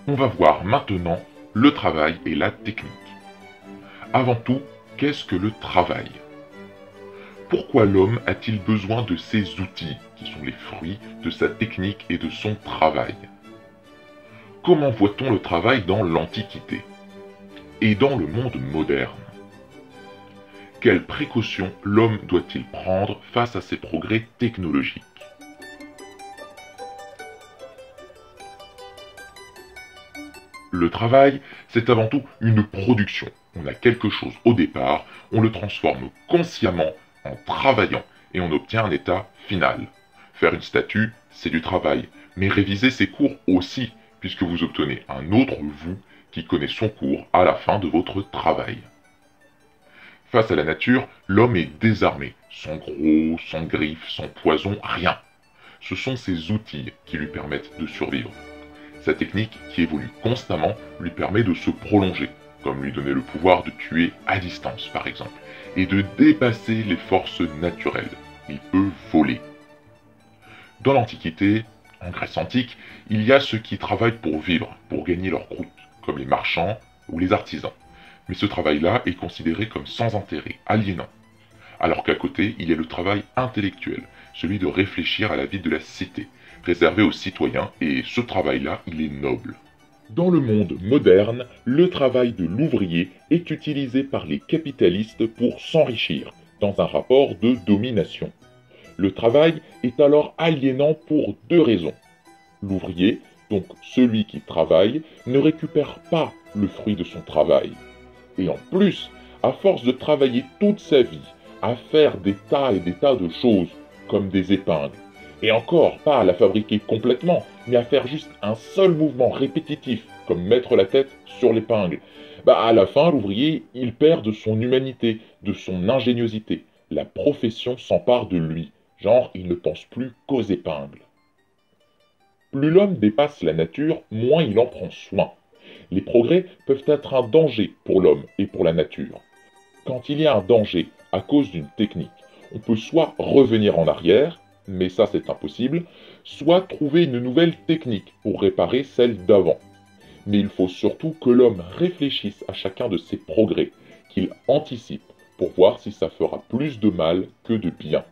On va voir maintenant le travail et la technique. Avant tout, qu'est-ce que le travail? Pourquoi l'homme a-t-il besoin de ces outils, qui sont les fruits de sa technique et de son travail? Comment voit-on le travail dans l'Antiquité et dans le monde moderne? Quelles précautions l'homme doit-il prendre face à ces progrès technologiques? Le travail, c'est avant tout une production. On a quelque chose au départ, on le transforme consciemment en travaillant et on obtient un état final. Faire une statue, c'est du travail, mais réviser ses cours aussi, puisque vous obtenez un autre vous qui connaît son cours à la fin de votre travail. Face à la nature, l'homme est désarmé, sans gros, sans griffes, sans poison, rien. Ce sont ses outils qui lui permettent de survivre. Sa technique, qui évolue constamment, lui permet de se prolonger, comme lui donner le pouvoir de tuer à distance par exemple, et de dépasser les forces naturelles. Il peut voler. Dans l'Antiquité, en Grèce antique, il y a ceux qui travaillent pour vivre, pour gagner leur croûte, comme les marchands ou les artisans. Mais ce travail-là est considéré comme sans intérêt, aliénant. Alors qu'à côté, il y a le travail intellectuel, celui de réfléchir à la vie de la cité, réservé aux citoyens, et ce travail-là, il est noble. Dans le monde moderne, le travail de l'ouvrier est utilisé par les capitalistes pour s'enrichir, dans un rapport de domination. Le travail est alors aliénant pour deux raisons. L'ouvrier, donc celui qui travaille, ne récupère pas le fruit de son travail. Et en plus, à force de travailler toute sa vie, à faire des tas et des tas de choses, comme des épingles, et encore pas à la fabriquer complètement, mais à faire juste un seul mouvement répétitif, comme mettre la tête sur l'épingle, à la fin, l'ouvrier, il perd de son humanité, de son ingéniosité. La profession s'empare de lui, genre il ne pense plus qu'aux épingles. Plus l'homme dépasse la nature, moins il en prend soin. Les progrès peuvent être un danger pour l'homme et pour la nature. Quand il y a un danger à cause d'une technique, on peut soit revenir en arrière, mais ça c'est impossible, soit trouver une nouvelle technique pour réparer celle d'avant. Mais il faut surtout que l'homme réfléchisse à chacun de ses progrès, qu'il anticipe pour voir si ça fera plus de mal que de bien.